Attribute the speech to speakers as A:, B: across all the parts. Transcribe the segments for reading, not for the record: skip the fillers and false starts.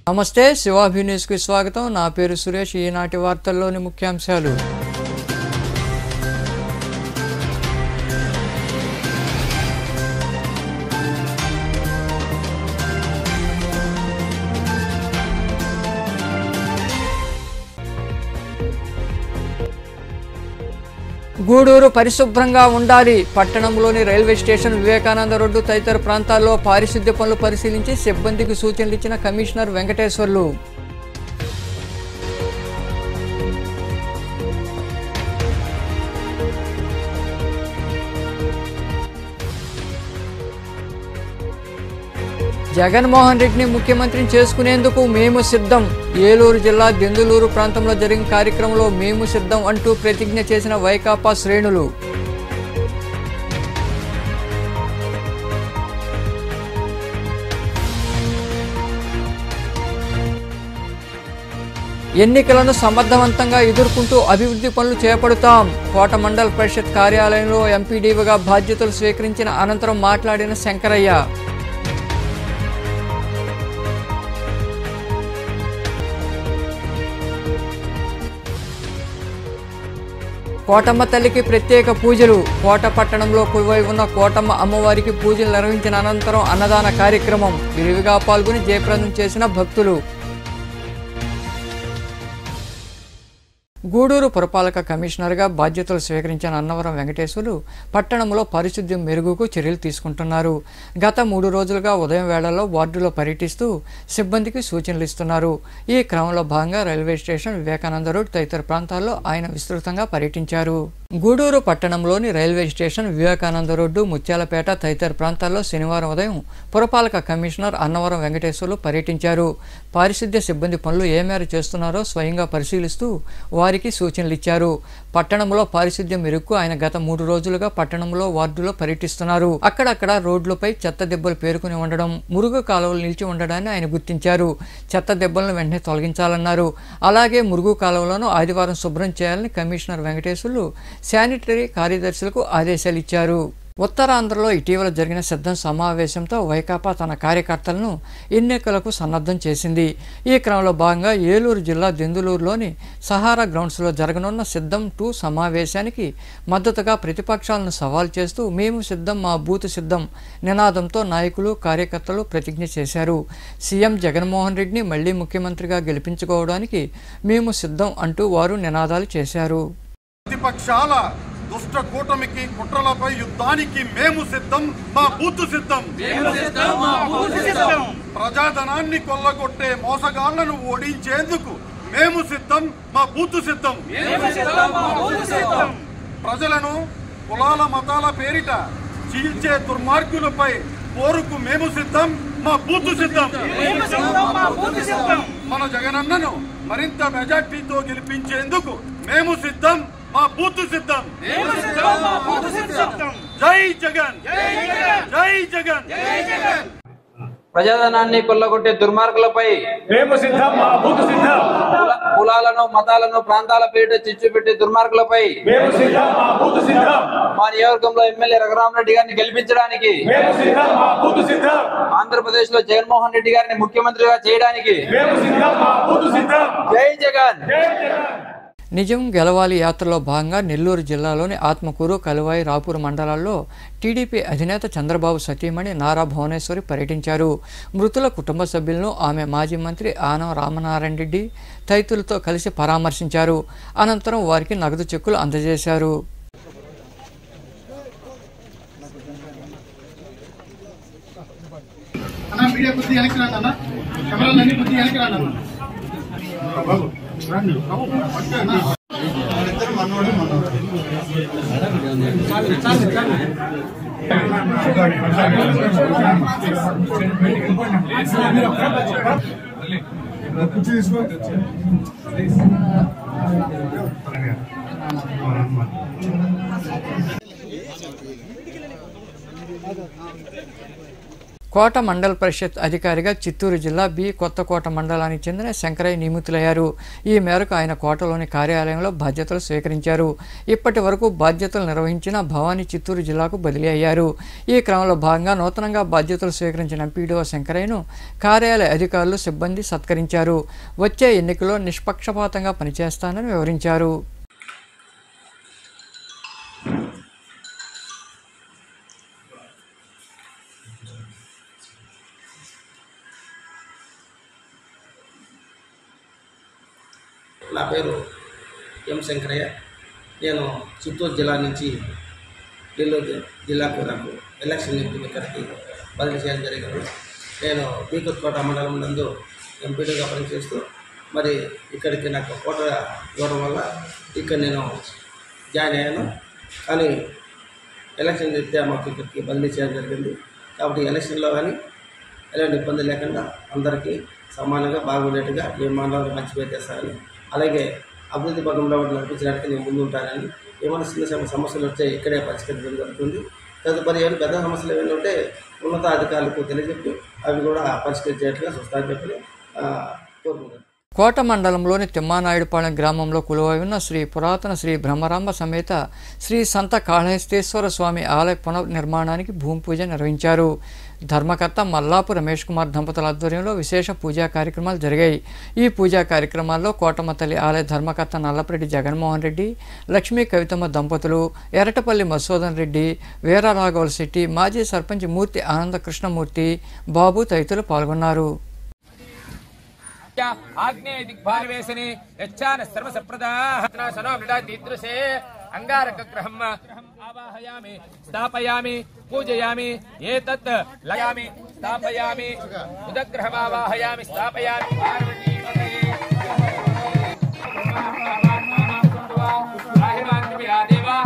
A: నమస్తే శివాభి న్యూస్ కి స్వాగతం. నా పేరు సురేష్. ఈనాటి వార్తల్లోని ముఖ్యాంశాలు. గూడూరు పరిశుభ్రంగా ఉండాలి. పట్టణంలోని రైల్వే స్టేషన్, వివేకానంద రోడ్డు తదితర ప్రాంతాల్లో పారిశుద్ధ్య పనులు పరిశీలించి సిబ్బందికి సూచనలు ఇచ్చిన కమిషనర్ వెంకటేశ్వర్లు. జగన్మోహన్ రెడ్డిని ముఖ్యమంత్రిని చేసుకునేందుకు మేము సిద్ధం. ఏలూరు జిల్లా దెందులూరు ప్రాంతంలో జరిగిన కార్యక్రమంలో మేము సిద్ధం అంటూ ప్రతిజ్ఞ చేసిన వైకాపా శ్రేణులు. ఎన్నికలను సమర్థవంతంగా ఎదుర్కొంటూ అభివృద్ధి పనులు చేపడతాం. కోట మండల పరిషత్ కార్యాలయంలో ఎంపీడీగా బాధ్యతలు స్వీకరించిన అనంతరం మాట్లాడిన శంకరయ్య. కోటమ్మ తల్లికి ప్రత్యేక పూజలు. కోట పట్టణంలో కొలువై ఉన్న కోటమ్మ అమ్మవారికి పూజలు నిర్వహించిన అనంతరం అన్నదాన కార్యక్రమం. విరివిగా పాల్గొని జయప్రదం చేసిన భక్తులు. గూడూరు పురపాలక కమిషనర్గా బాధ్యతలు స్వీకరించిన అన్నవరం వెంకటేశ్వర్లు పట్టణంలో పారిశుద్ధ్యం మెరుగుకు చర్యలు తీసుకుంటున్నారు. గత 3 రోజులుగా ఉదయం వేళల్లో వార్డులో పర్యటిస్తూ సిబ్బందికి సూచనలు ఇస్తున్నారు. ఈ క్రమంలో భాగంగా రైల్వే స్టేషన్, వివేకానంద రోడ్ తదితర ప్రాంతాల్లో ఆయన విస్తృతంగా పర్యటించారు. గూడూరు పట్టణంలోని railway station, Vivekananda road, Mutyalapeta తదితర ప్రాంతాల్లో శనివారం ఉదయం పురపాలక కమిషనర్ అన్నవరం వెంకటేశ్వర్లు పర్యటించారు. పారిశుద్ధ్య సిబ్బంది పనులు ఏ మేర చేస్తున్నారో స్వయంగా పరిశీలిస్తూ వారికి సూచనలు ఇచ్చారు. పట్టణంలో పారిశుద్ధ్యం మెరుగుకు ఆయన గత 3 రోజులుగా పట్టణంలో వార్డులో పర్యటిస్తున్నారు. అక్కడక్కడ రోడ్లపై చెత్త దెబ్బలు పేరుకుని ఉండడం, మురుగు కాలువలు నిలిచి ఉండడాన్ని ఆయన గుర్తించారు. చెత్త దెబ్బలను వెంటనే తొలగించాలన్నారు. అలాగే మురుగు కాలువలను ఆదివారం శుభ్రం చేయాలని కమిషనర్ వెంకటేశ్వర్లు శానిటరీ కార్యదర్శులకు ఆదేశాలు ఇచ్చారు. ఉత్తరాంధ్రలో ఇటీవల జరిగిన సిద్ధం సమావేశంతో వైకాపా తన కార్యకర్తలను ఎన్నికలకు సన్నద్ధం చేసింది. ఈ క్రమంలో భాగంగా ఏలూరు జిల్లా దెందులూరులోని సహారా గ్రౌండ్స్లో జరగనున్న సిద్ధం 2 సమావేశానికి మద్దతుగా ప్రతిపక్షాలను సవాల్ చేస్తూ మేము సిద్ధం, మా బూత్ సిద్ధం నినాదంతో నాయకులు, కార్యకర్తలు ప్రతిజ్ఞ చేశారు. సీఎం జగన్మోహన్ రెడ్డిని మళ్లీ ముఖ్యమంత్రిగా గెలిపించుకోవడానికి మేము సిద్ధం అంటూ వారు నినాదాలు చేశారు.
B: ప్రతిపక్షాల దుష్ట కూటమికి, కుట్రలపై యుద్ధానికి మేము సిద్ధం, మా బూత్ సిద్ధం. ప్రజాధనాన్ని కొల్లగొట్టే మోసగాళ్లను ఓడించేందుకు మేము సిద్ధం, మా బూత్ సిద్ధం. ప్రజలను కులాల మతాల పేరిట చీల్చే దుర్మార్గులపై పోరుకు మేము సిద్ధం, మా బూత్ సిద్ధం. మన జగనన్నను మరింత మెజార్టీతో గెలిపించేందుకు మేము సిద్ధం, మా బూత్ సిద్ధం. జై జగన్, జై జగన్.
C: ప్రజాధనాన్ని కొల్లగొట్టే దుర్మార్గులపై
D: మేము సిద్ధం, మా బూత్ సిద్ధం.
C: కులాలను, మతాలను, ప్రాంతాల పేరిట చిచ్చు పెట్టే దుర్మార్గులపై
D: మేము సిద్ధం, మా బూత్ సిద్ధం.
C: మా నియోజకవర్గంలో ఎమ్మెల్యే రఘురామరెడ్డి గారిని గెలిపించడానికి
D: మేము సిద్ధం, మా బూత్ సిద్ధం.
C: ఆంధ్రప్రదేశ్ లో జగన్మోహన్ రెడ్డి గారిని ముఖ్యమంత్రిగా చేయడానికి
D: మేము సిద్ధం, మా బూత్ సిద్ధం.
C: జై జగన్,
D: జై జగన్.
A: నిజం గెలవాలి యాత్రలో భాగంగా నెల్లూరు జిల్లాలోని ఆత్మకూరు, కలువాయి, రాపూర్ మండలాల్లో టీడీపీ అధినేత చంద్రబాబు సతీమణి నారా భువనేశ్వరి పర్యటించారు. మృతుల కుటుంబ సభ్యులను ఆమె మాజీ మంత్రి ఆనం రామనారాయణ రెడ్డి తదితరులతో కలిసి పరామర్శించారు. అనంతరం వారికి నగదు చెక్కులు అందజేశారు. కోట మండల పరిషత్ అధికారిగా చిత్తూరు జిల్లా బి కొత్తకోట మండలానికి చెందిన శంకరయ్య నియమితులయ్యారు. ఈ మేరకు ఆయన కోటలోని కార్యాలయంలో బాధ్యతలు స్వీకరించారు. ఇప్పటి వరకు బాధ్యతలు నిర్వహించిన భవానీ చిత్తూరు జిల్లాకు బదిలీ అయ్యారు. ఈ క్రమంలో భాగంగా నూతనంగా బాధ్యతలు స్వీకరించిన ఎంపీడీఓ శంకరయ్యను కార్యాలయ అధికారులు సిబ్బంది సత్కరించారు. వచ్చే ఎన్నికల్లో నిష్పక్షపాతంగా పనిచేస్తానని వివరించారు.
E: నా పేరు ఎం శంకరయ్య. నేను చిత్తూరు జిల్లా నుంచి నెల్లూరు జిల్లాకు నాకు ఎలక్షన్ ఇక్కడికి బదిలీ చేయడం జరిగింది. నేను బీకొత్తకోట మండలం నందు ఎంపీగా పనిచేస్తూ మరి ఇక్కడికి నాకు కోట ఇవ్వడం వల్ల ఇక్కడ నేను జాయిన్ అయ్యాను. కానీ ఎలక్షన్ రీత్యా మాకు ఇక్కడికి బదిలీ చేయడం జరిగింది. కాబట్టి ఎలక్షన్లో కానీ ఎలాంటి ఇబ్బంది లేకుండా అందరికీ సమానంగా బాగుండేట్టుగా ఏ మండలాన్ని మంచి పేరు చేస్తారని, అలాగే అభివృద్ధి పథంలో నడిపించడానికి నేను ముందు ఉంటానని, ఏమైనా చిన్న సమస్యలు వచ్చే ఇక్కడే పరిష్కరించడం జరుగుతుంది. తదుపరి ఏమైనా పెద్ద సమస్యలు ఏమైనా ఉంటే ఉన్నత అధికారులకు తెలియజెప్పి అవి కూడా పరిష్కరించేట్టుగా చూస్తారని చెప్పి కోరుకుంటాను.
A: కోట మండలంలోని తిమ్మానాయుడుపాలెం గ్రామంలో కొలువై ఉన్న శ్రీ పురాతన శ్రీ బ్రహ్మరాంబ సమేత శ్రీ సంత కాళహస్తేశ్వర స్వామి ఆలయ పునర్నిర్మాణానికి భూమి పూజ నిర్వహించారు. ధర్మకర్త మల్లాపు రమేష్ కుమార్ దంపతుల ఆధ్వర్యంలో విశేష పూజా కార్యక్రమాలు జరిగాయి. ఈ పూజా కార్యక్రమాల్లో కోటమ్మ తల్లి ఆలయ ధర్మకర్త నల్లపరెడ్డి జగన్మోహన్ రెడ్డి, లక్ష్మీ కవితమ్మ దంపతులు, ఎరటపల్లి మధుసూదన్ రెడ్డి, వీరరాఘవల శెట్టి, మాజీ సర్పంచ్ మూర్తి ఆనంద కృష్ణమూర్తి, బాబు తదితరులు పాల్గొన్నారు.
F: आग्नेय दिग्भारवेशने यच्छान सर्वसप्रदाहत्रासनो मृडादिदृशे अंगारकग्रहम् आवाहयामि स्थापयामि पूजयामि एतत् लयामि स्थापयामि उदग्रहम् आवाहयामि स्थापयामि पार्वती देवा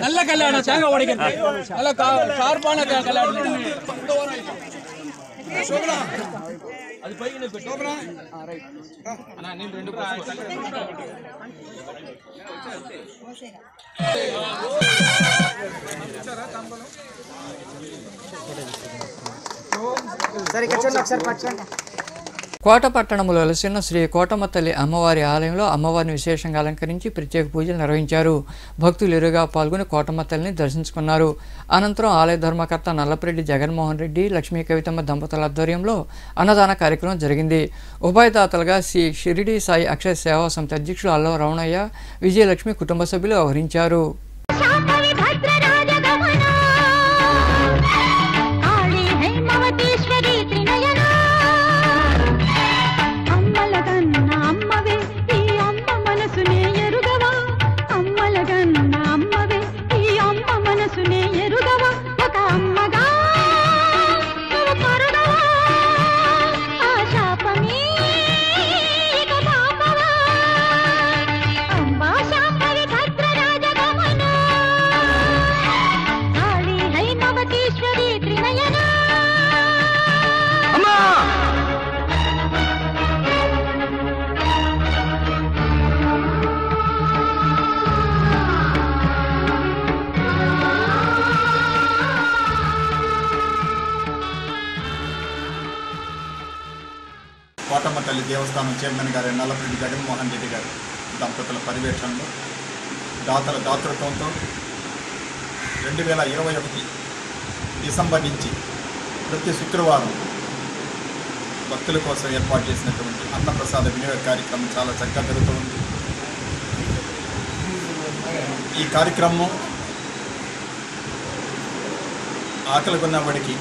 F: நல்ல கல்யாணம் தேங்காய் உடைக்கிறது நல்ல ஷார்ப்பான கல்யாணம் அது பையனை பெற்றோம் அண்ணா நீ ரெண்டு
G: సరే కూర్చోండి ఒకసారి పట్టుకోండి.
A: కోట పట్టణంలో వెలసిన శ్రీ కోటమ్మ తల్లి అమ్మవారి ఆలయంలో అమ్మవారిని విశేషంగా అలంకరించి ప్రత్యేక పూజలు నిర్వహించారు. భక్తులు ఎరుగా పాల్గొని కోటమ్మ తల్లిని దర్శించుకున్నారు. అనంతరం ఆలయ ధర్మకర్త నల్లపరెడ్డి జగన్మోహన్ రెడ్డి, లక్ష్మీ కవితమ్మ దంపతుల ఆధ్వర్యంలో అన్నదాన కార్యక్రమం జరిగింది. ఉభయదాతలుగా శ్రీ షిరిడి సాయి అక్షయ సేవా సమితి అధ్యక్షులు అల్లవ రమణయ్య, విజయలక్ష్మి కుటుంబ సభ్యులు వ్యవహరించారు.
H: కోటమ్మ తల్లి దేవస్థానం చైర్మన్ గారు నల్లపరెడ్డి జగన్మోహన్ రెడ్డి గారు దంపతుల పర్యవేక్షణలో దాతల దాతృత్వంతో 2021 డిసెంబర్ నుంచి ప్రతి శుక్రవారం భక్తుల కోసం ఏర్పాటు చేసినటువంటి అన్నప్రసాద వినియోగ కార్యక్రమం చాలా చక్కగా జరుగుతుంది. ఈ కార్యక్రమం ఆకలి కొన్నవాడికి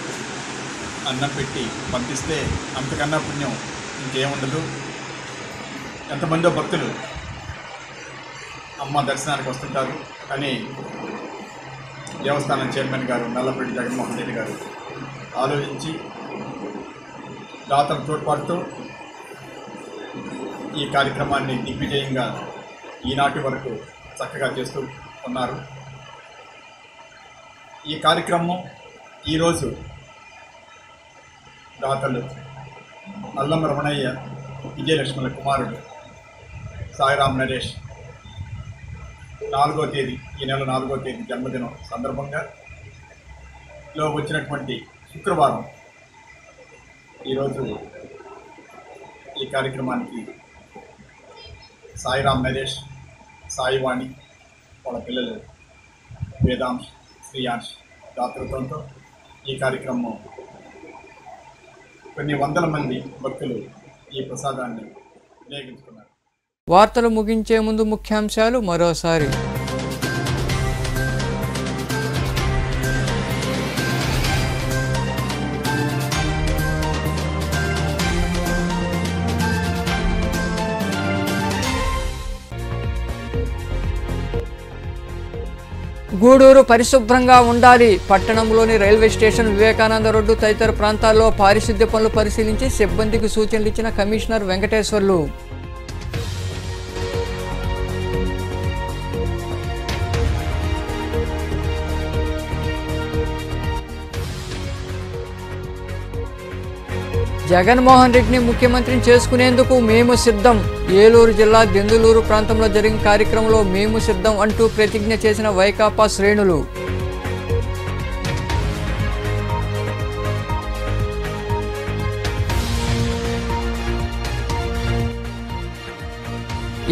H: అన్నం పెట్టి పంపిస్తే అంతకన్నా పుణ్యం ఇంకేముండదు. ఎంతమందో భక్తులు అమ్మ దర్శనానికి వస్తుంటారు అని దేవస్థానం చైర్మన్ గారు నల్లపరెడ్డి జగన్మోహన్ రెడ్డి గారు ఆలోచించి దాతల తోడ్పాటుతో ఈ కార్యక్రమాన్ని దిగ్విజయంగా ఈనాటి వరకు చక్కగా చేస్తూ ఉన్నారు. ఈ కార్యక్రమం ఈరోజు దాతలు అల్లం రమణయ్య విజయలక్ష్మణుల కుమారుడు సాయిరామ్ నరేష్ 4వ తేదీ ఈ నెల 4వ తేదీ జన్మదినం సందర్భంగా వచ్చినటువంటి శుక్రవారం ఈరోజు ఈ కార్యక్రమానికి సాయిరామ్ నరేష్, సాయివాణి, వాళ్ళ పిల్లలు వేదాంశ్, శ్రీయాంశ్ దాతృత్వంతో ఈ కార్యక్రమం కొన్ని వందల మంది భక్తులు ఈ ప్రసాదాన్ని వినియోగించుకున్నారు.
A: వార్తలు ముగించే ముందు ముఖ్యాంశాలు మరోసారి. గూడూరు పరిశుభ్రంగా ఉండాలి. పట్టణంలోని రైల్వే స్టేషన్, వివేకానంద రోడ్డు తదితర ప్రాంతాల్లో పారిశుద్ధ్య పనులు పరిశీలించి సిబ్బందికి సూచనలు ఇచ్చిన కమిషనర్ వెంకటేశ్వర్లు. జగన్మోహన్ రెడ్డిని ముఖ్యమంత్రిని చేసుకునేందుకు మేము సిద్ధం. ఏలూరు జిల్లా దెందులూరు ప్రాంతంలో జరిగిన కార్యక్రమంలో మేము సిద్ధం అంటూ ప్రతిజ్ఞ చేసిన వైకాపా శ్రేణులు.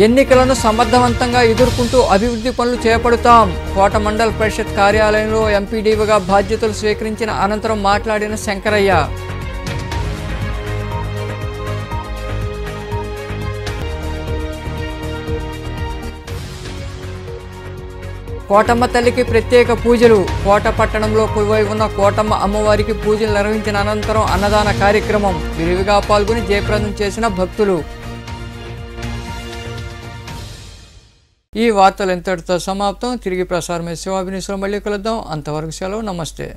A: ఎన్నికలను సమర్థవంతంగా ఎదుర్కొంటూ అభివృద్ధి పనులు చేపడతాం. కోట మండల పరిషత్ కార్యాలయంలో ఎంపీడీఓగా బాధ్యతలు స్వీకరించిన అనంతరం మాట్లాడిన శంకరయ్య. కోటమ్మ తల్లికి ప్రత్యేక పూజలు. కోట పట్టణంలో కొలువై ఉన్న కోటమ్మ అమ్మవారికి పూజలు నిర్వహించిన అనంతరం అన్నదాన కార్యక్రమం. విరివిగా పాల్గొని జయప్రదం చేసిన భక్తులు. ఈ వార్తలు ఎంతటితో సమాప్తం. తిరిగి ప్రసారమే శివాభినిసులో మళ్ళీ కలుద్దాం. అంతవరకు సెలవు. నమస్తే.